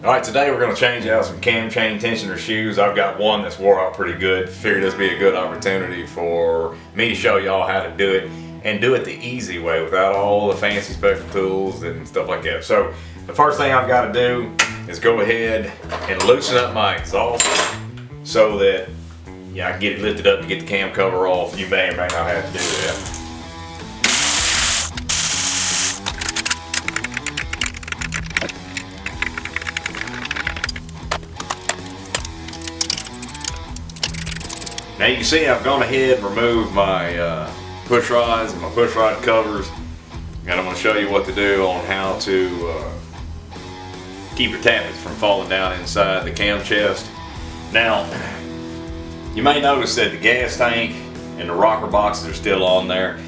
Alright, today we're going to change out some cam chain tensioner shoes. I've got one that's wore out pretty good. Figured this would be a good opportunity for me to show y'all how to do it, and do it the easy way without all the fancy special tools and stuff like that. So the first thing I've got to do is go ahead and loosen up my exhaust so that I can get it lifted up to get the cam cover off. You may or may not have to do that. Now you can see I've gone ahead and removed my push rods and my push rod covers, and I'm going to show you what to do on how to keep your tappets from falling down inside the cam chest. Now you may notice that the gas tank and the rocker boxes are still on there.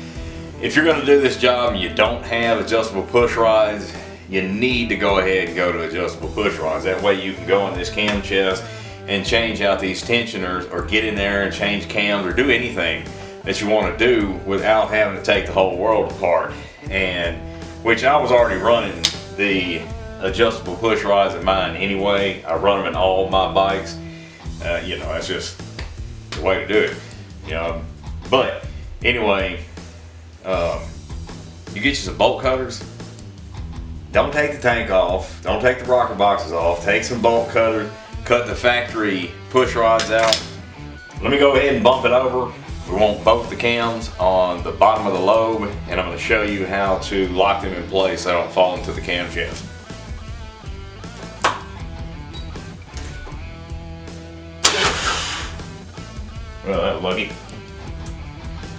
If you're going to do this job and you don't have adjustable push rods, you need to go ahead and go to adjustable push rods. That way you can go in this cam chest and change out these tensioners, or get in there and change cams, or do anything that you want to do without having to take the whole world apart. And which I was already running the adjustable push rods in mine anyway. I run them in all my bikes. You know, that's just the way to do it. You know, but anyway, you get you some bolt cutters. Don't take the tank off. Don't take the rocker boxes off. Take some bolt cutters. Cut the factory push rods out. Let me go ahead and bump it over. We want both the cams on the bottom of the lobe, and I'm going to show you how to lock them in place so they don't fall into the cam chest. Well, that was lucky.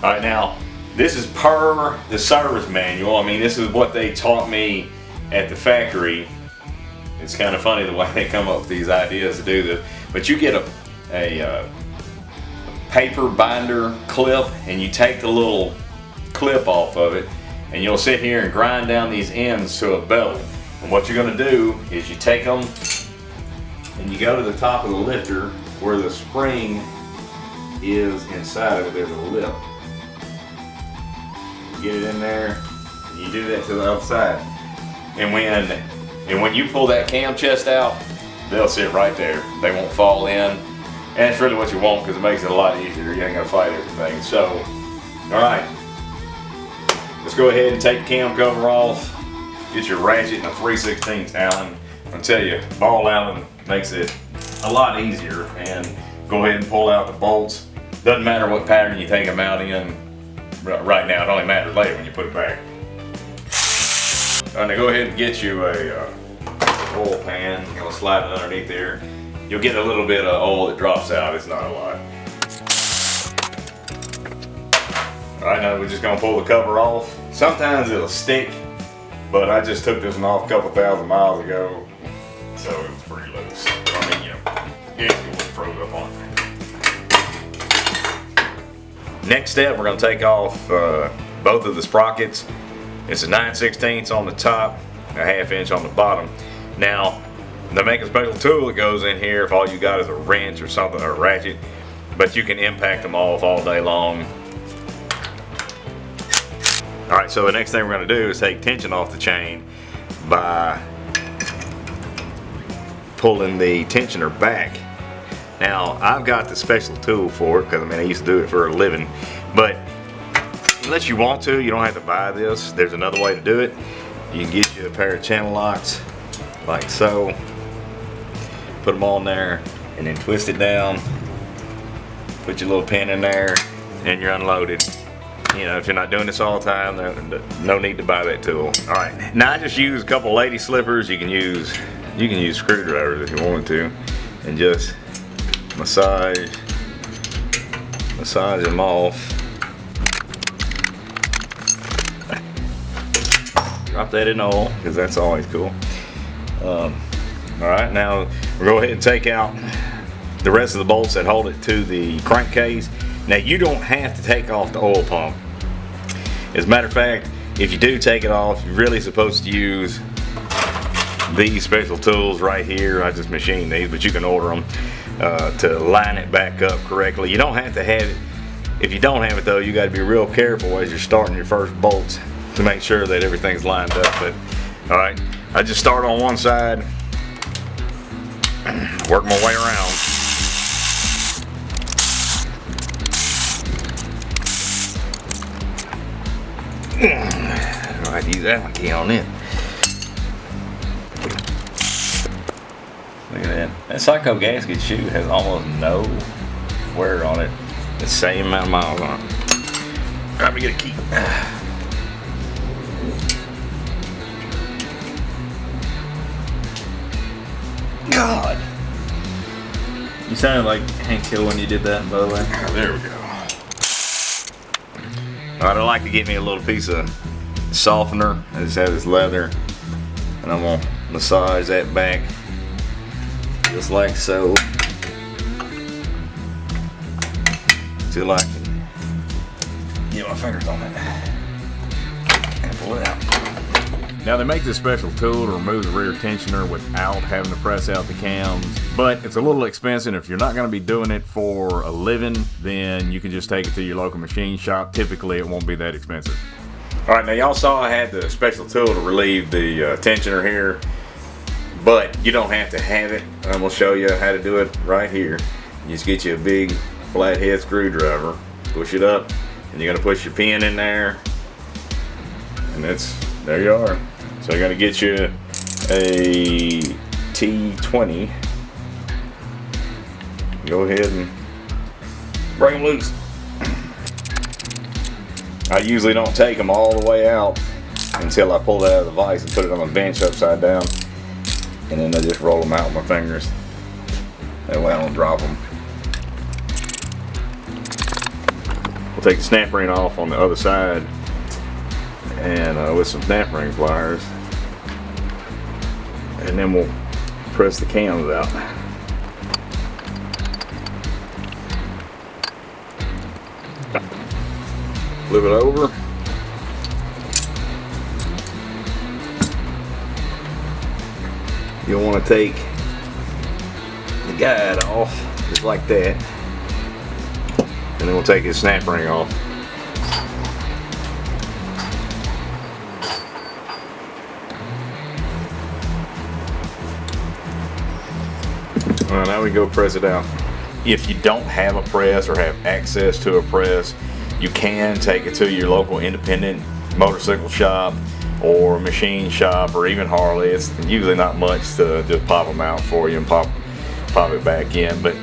Alright, now this is per the service manual. I mean, this is what they taught me at the factory. It's kind of funny the way they come up with these ideas to do this. But you get a paper binder clip, and you take the little clip off of it, and you'll sit here and grind down these ends to a bevel. And what you're going to do is you take them and you go to the top of the lifter where the spring is inside of it. There's a lip. You get it in there, and you do that to the other side. And when you pull that cam chest out, they'll sit right there. They won't fall in. And it's really what you want, because it makes it a lot easier. You ain't gonna fight everything. So, alright. Let's go ahead and take the cam cover off. Get your ratchet and a 3/16 Allen. I'll tell you, ball Allen makes it a lot easier. And go ahead and pull out the bolts. Doesn't matter what pattern you take them out in right now. It only matters later when you put it back. Now go ahead and get you a oil pan. You're going to slide it underneath there. You'll get a little bit of oil that drops out. It's not a lot. Alright, now we're just going to pull the cover off. Sometimes it'll stick, but I just took this one off a couple thousand miles ago, so it was pretty loose. I mean, you know, it wouldn't froze up on it. Next step, we're going to take off both of the sprockets. It's a 9/16 on the top, a 1/2 inch on the bottom. Now, they make a special tool that goes in here if all you got is a wrench or something, or a ratchet, but you can impact them off all day long. Alright, so the next thing we're going to do is take tension off the chain by pulling the tensioner back. Now, I've got the special tool for it, because I mean I used to do it for a living, but unless you want to, you don't have to buy this. There's another way to do it. You can get you a pair of channel locks, like so. Put them on there, and then twist it down. Put your little pin in there, and you're unloaded. You know, if you're not doing this all the time, no need to buy that tool. All right, now I just use a couple lady slippers. You can use screwdrivers if you wanted to, and just massage them off. Drop that in oil, because that's always cool. Alright, now we'll go ahead and take out the rest of the bolts that hold it to the crankcase. Now you don't have to take off the oil pump. As a matter of fact, if you do take it off, you're really supposed to use these special tools right here. I just machined these, but you can order them to line it back up correctly. You don't have to have it. If you don't have it though, you got to be real careful as you're starting your first bolts to make sure that everything's lined up. But all right, I just start on one side, Work my way around. I'll use that key on it. Look at that. That Psycho gasket shoe has almost no wear on it. The same amount of miles on it. Let me get a key. God. You sounded like Hank Hill when you did that, by the way. Oh, there we go. Alright, I like to get me a little piece of softener. I just have this leather, and I'm gonna massage that back just like so, till I can get my fingers on it and pull it out. Now they make this special tool to remove the rear tensioner without having to press out the cams, but it's a little expensive. If you're not going to be doing it for a living, then you can just take it to your local machine shop. Typically it won't be that expensive. Alright, now y'all saw I had the special tool to relieve the tensioner here, but you don't have to have it. I'm going to show you how to do it right here. You just get you a big flathead screwdriver, push it up, and you're going to push your pin in there, and there you are. So you're going to get you a T20. Go ahead and break them loose. I usually don't take them all the way out until I pull it out of the vise and put it on the bench upside down, and then I just roll them out with my fingers. That way I don't drop them. We'll take the snap ring off on the other side, and with some snap ring pliers, and then we'll press the cams out. Flip it over. You'll want to take the guide off just like that, and then we'll take his snap ring off. Alright, now we go press it out. If you don't have a press or have access to a press, you can take it to your local independent motorcycle shop or machine shop, or even Harley. It's usually not much to just pop them out for you and pop it back in. But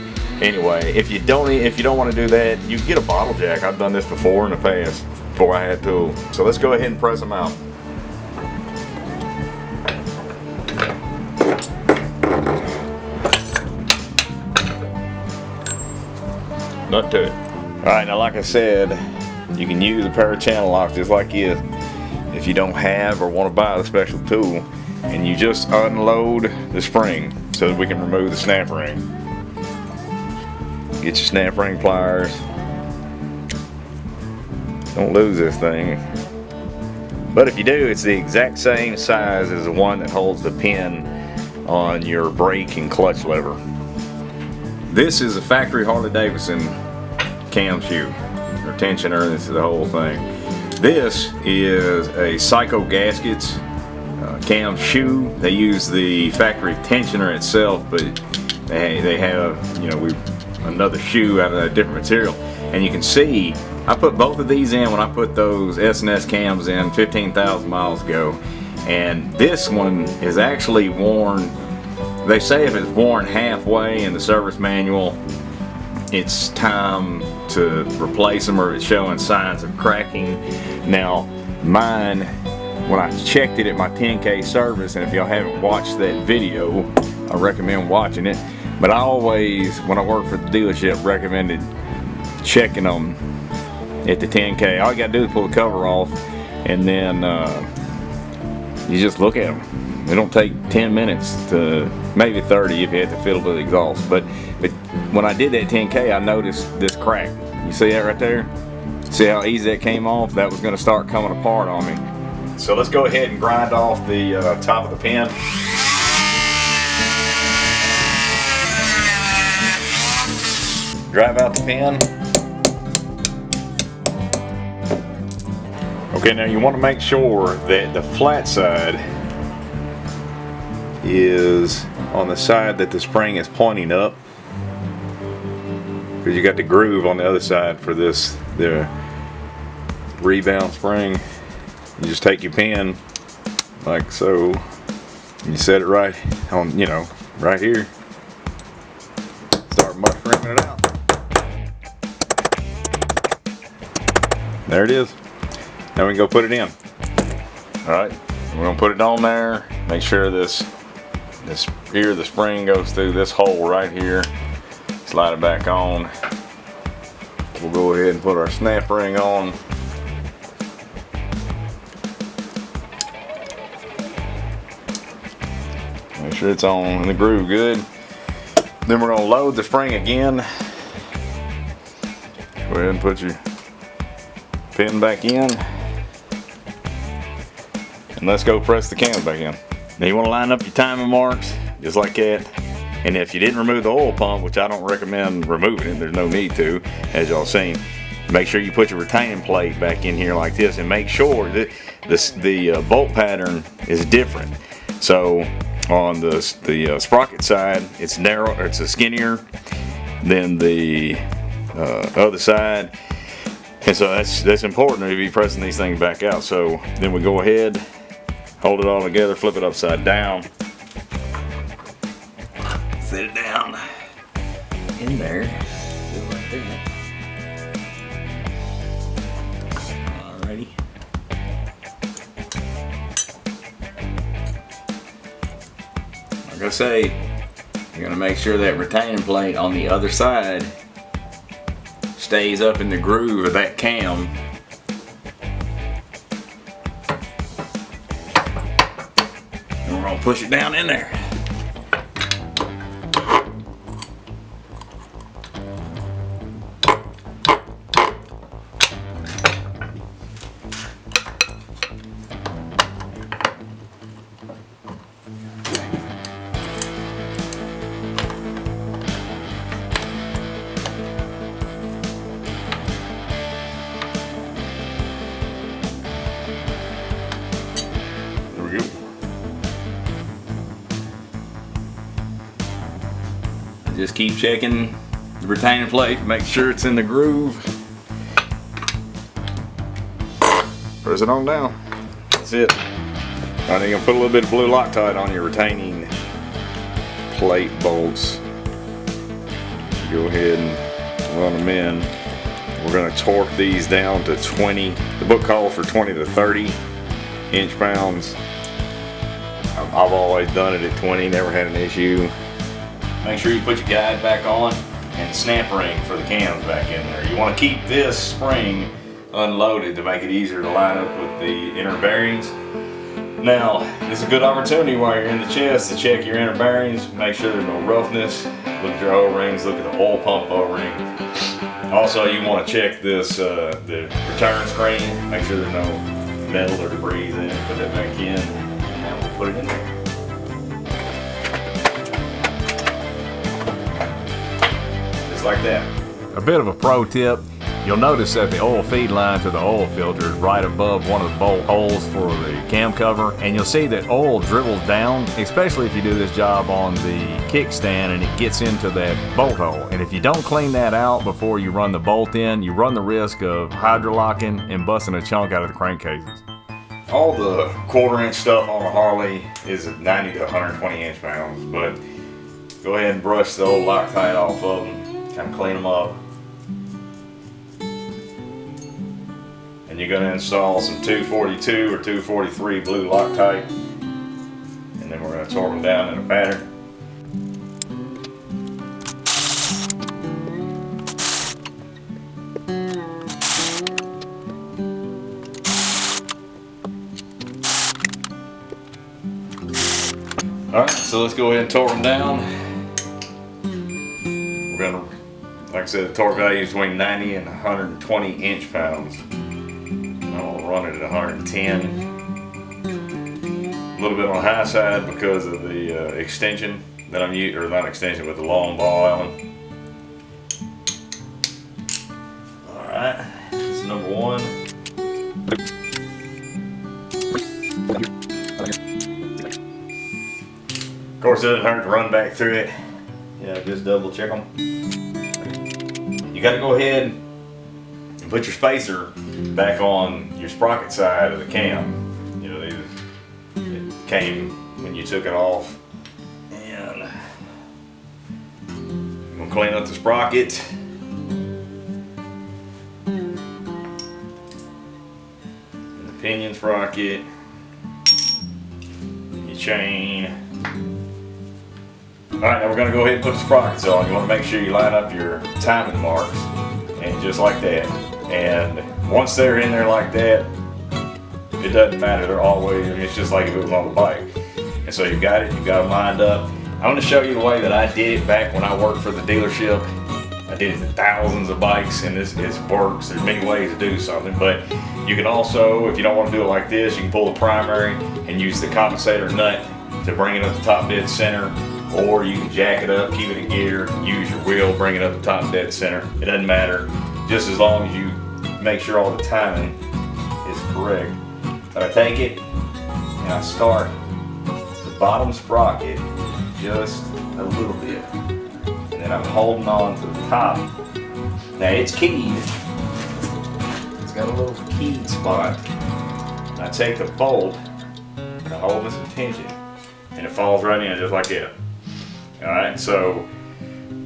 anyway, if you don't want to do that, you can get a bottle jack. I've done this before in the past before I had tools. So let's go ahead and press them out. Nut to it. Alright, now like I said, you can use a pair of channel locks just like this if you don't have or want to buy the special tool, and you just unload the spring so that we can remove the snap ring. Get your snap ring pliers. Don't lose this thing. But if you do, it's the exact same size as the one that holds the pin on your brake and clutch lever. This is a factory Harley-Davidson cam shoe, or tensioner. This is the whole thing. This is a Psycho Gaskets cam shoe. They use the factory tensioner itself, but they have, another shoe out of a different material. And you can see I put both of these in when I put those S&S cams in 15,000 miles ago, and this one is actually worn. They say if it's worn halfway in the service manual, it's time to replace them, or it's showing signs of cracking. Now mine, when I checked it at my 10K service, and if y'all haven't watched that video, I recommend watching it. But I always, when I worked for the dealership, recommended checking them at the 10K. All you gotta do is pull the cover off, and then you just look at them. It don't take 10 minutes to maybe 30 if you had to fiddle with the exhaust. But when I did that 10K, I noticed this crack. You see that right there? See how easy that came off? That was going to start coming apart on me. So let's go ahead and grind off the top of the pin. Drive out the pin. Okay, now you want to make sure that the flat side is on the side that the spring is pointing up, because you got the groove on the other side for this, the rebound spring. You just take your pin like so, and you set it right on, you know, right here. Start mushrooming it out. There it is. Now we can go put it in. All right, we're gonna put it on there. Make sure this here, the spring goes through this hole right here. Slide it back on. We'll go ahead and put our snap ring on. Make sure it's on in the groove good. Then we're gonna load the spring again. Go ahead and put your pin back in. And let's go press the cams back in. Now you want to line up your timing marks just like that. And if you didn't remove the oil pump, which I don't recommend removing it, there's no need to, as y'all seen, make sure you put your retaining plate back in here like this, and make sure that the bolt pattern is different. So on the sprocket side, it's narrow, or it's skinnier than the other side. And so that's important to be pressing these things back out. So then we go ahead, hold it all together, flip it upside down, set it down in there, do it like that. Alrighty. Like I say, you're gonna make sure that retaining plate on the other side stays up in the groove of that cam. And we're gonna push it down in there. Just keep checking the retaining plate, make sure it's in the groove. Press it on down. That's it. Now you're gonna put a little bit of blue Loctite on your retaining plate bolts. Go ahead and run them in. We're gonna torque these down to 20. The book calls for 20 to 30 inch-pounds. I've always done it at 20, never had an issue. Make sure you put your guide back on and snap ring for the cams back in there. You want to keep this spring unloaded to make it easier to line up with the inner bearings. Now, it's a good opportunity while you're in the chest to check your inner bearings, make sure there's no roughness. Look at your O-rings, look at the oil pump O-ring. Also, you want to check this, the return screen, make sure there's no metal or debris in it. Put that back in, and now we'll put it in there. Like that. A bit of a pro tip, you'll notice that the oil feed line to the oil filter is right above one of the bolt holes for the cam cover, and you'll see that oil dribbles down, especially if you do this job on the kickstand and it gets into that bolt hole. And if you don't clean that out before you run the bolt in, you run the risk of hydrolocking and busting a chunk out of the crankcases. All the 1/4 inch stuff on a Harley is 90 to 120 inch-pounds, but go ahead and brush the old Loctite off of them. Kind of clean them up. And you're going to install some 242 or 243 blue Loctite. And then we're going to torque them down in a pattern. Alright, so let's go ahead and torque them down. We're going to, like I said, the torque value is between 90 and 120 inch-pounds. I'll run it at 110. A little bit on the high side because of the extension that I'm using, or not extension, but the long ball Allen. Alright, this is number one. course, it doesn't hurt to run back through it. Just double check them. You got to go ahead and put your spacer back on your sprocket side of the cam. It came when you took it off. And I'm gonna clean up the sprocket. And the pinion sprocket. Your chain. Alright, now we're going to go ahead and put the sprockets on. You want to make sure you line up your timing marks, and just like that. And once they're in there like that, it doesn't matter. They're always, it's just like if it was on the bike. And so you got them lined up. I'm going to show you the way that I did it back when I worked for the dealership. I did it to thousands of bikes, and it works. There's many ways to do something, but you can also, if you don't want to do it like this, you can pull the primary and use the compensator nut to bring it up the top dead center. Or you can jack it up, keep it in gear, use your wheel, bring it up the top dead center. It doesn't matter, just as long as you make sure all the timing is correct. So I take it and I start the bottom sprocket just a little bit. And then I'm holding on to the top. Now it's keyed. It's got a little keyed spot. And I take the bolt and I hold this in tension. And it falls right in just like that. Alright, so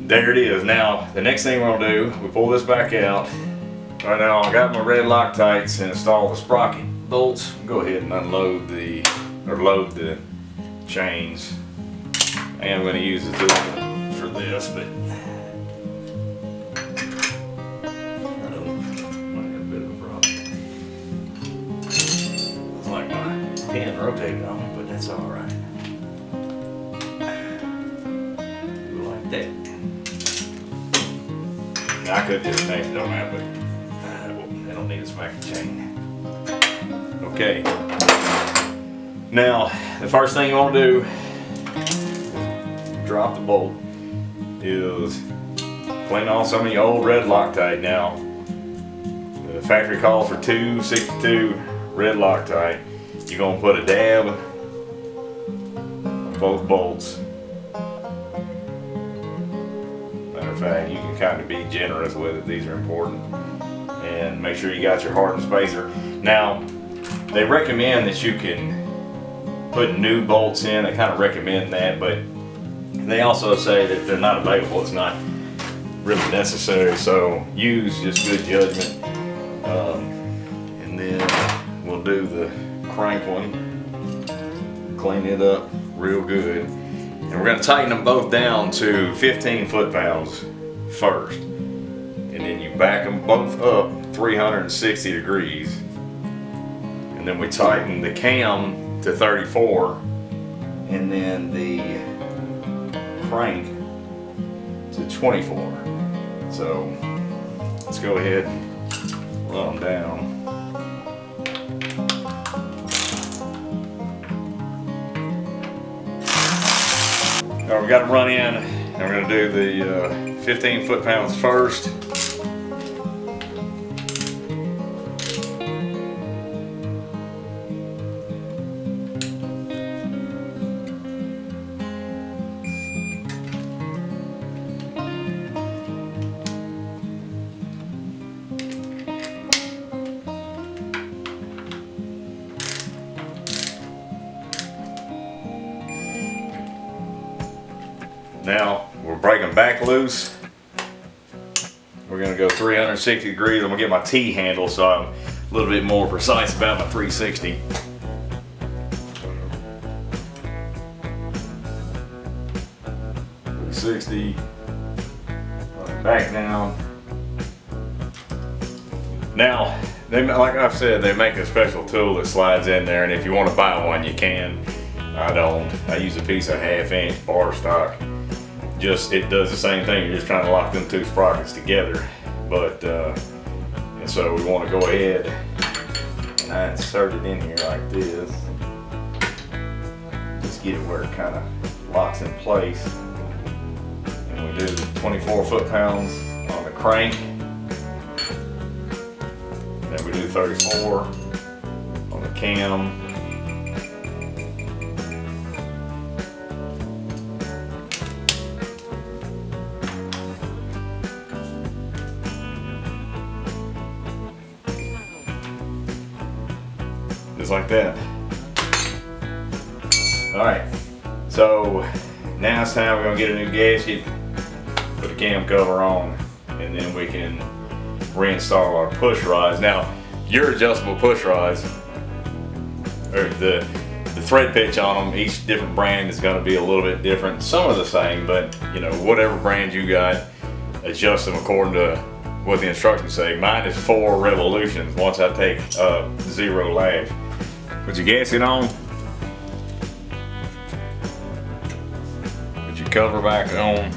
there it is. Now, the next thing we're going to do, we pull this back out. Right now, I got my red Loctites and install the sprocket bolts. Go ahead and unload load the chains. I am going to use the tool for this, but I might have a bit of a problem. Looks like my pin rotated on it, but that's alright. That. Now, I could just change it on that, but I don't need a smacking chain. Okay. Now, the first thing you want to do, drop the bolt, is clean off some of your old red Loctite. Now, the factory calls for 262 red Loctite. You're going to put a dab on both bolts. Fact, you can kind of be generous with it. These are important. And make sure you got your hardened spacer. Now, they recommend that you can put new bolts in. They kind of recommend that, but they also say that if they're not available, it's not really necessary. So use just good judgment. And then we'll do the crank one. Clean it up real good. And we're going to tighten them both down to 15 foot-pounds first. And then you back them both up 360 degrees. And then we tighten the cam to 34. And then the crank to 24. So let's go ahead and run them down. Now we got to run in, and we're going to do the 15 foot-pounds first. Now we'll break them back loose. We're going to go 360 degrees. I'm going to get my T handle so I'm a little bit more precise about my 360. Back down. Now, like I've said, they make a special tool that slides in there, and if you want to buy one, you can. I don't. I use a piece of 1/2-inch bar stock. It does the same thing. You're just trying to lock them two sprockets together. But and so we want to go ahead and I insert it in here like this. Just get it where it kind of locks in place. And we do 24 foot-pounds on the crank. Then we do 34 on the cam. just like that. Alright, so now it's time we're going to get a new gasket, put the cam cover on, and then we can reinstall our push rods. Now, your adjustable push rods, or the thread pitch on them, each different brand is going to be a little bit different. Some are the same, but you know, whatever brand you got, adjust them according to what the instructions say. Mine is 4 revolutions once I take 0 lash. Put your gasket on, put your cover back on.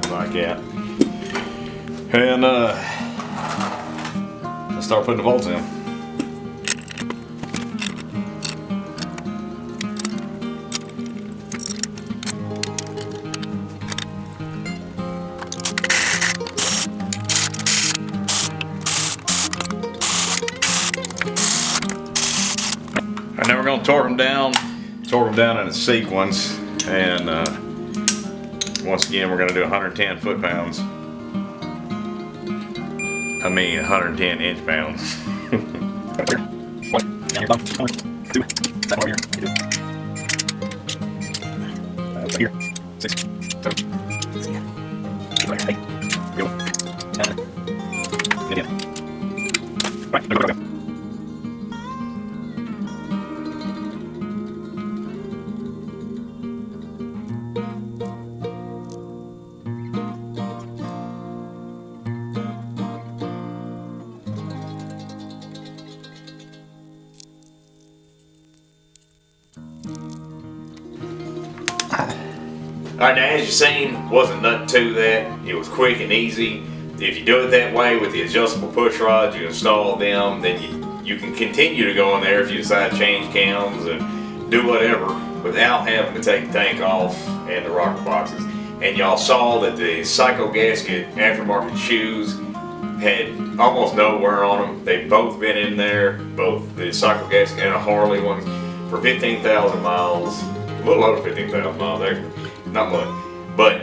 Like that. And let's start putting the bolts in. And then we're going to torque them down in a sequence, and once again we're going to do 110 foot-pounds. I mean 110 inch-pounds. Alright, now as you've seen, wasn't nothing to that. It was quick and easy. If you do it that way with the adjustable push rods, you install them, then you can continue to go in there if you decide to change cams and do whatever without having to take the tank off and the rocker boxes. And y'all saw that the Psycho Gasket aftermarket shoes had almost no wear on them. They've both been in there, both the Psycho Gasket and a Harley one, for 15,000 miles, a little over 15,000 miles actually. Not much,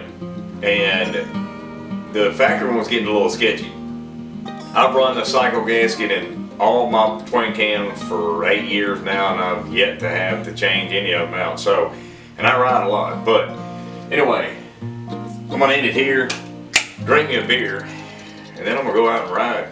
and the factory one was getting a little sketchy. I've run the Psycho Gasket in all my twin cams for 8 years now, and I've yet to have to change any of them out. So, and I ride a lot, but anyway, I'm gonna end it here, drink me a beer, and then I'm gonna go out and ride.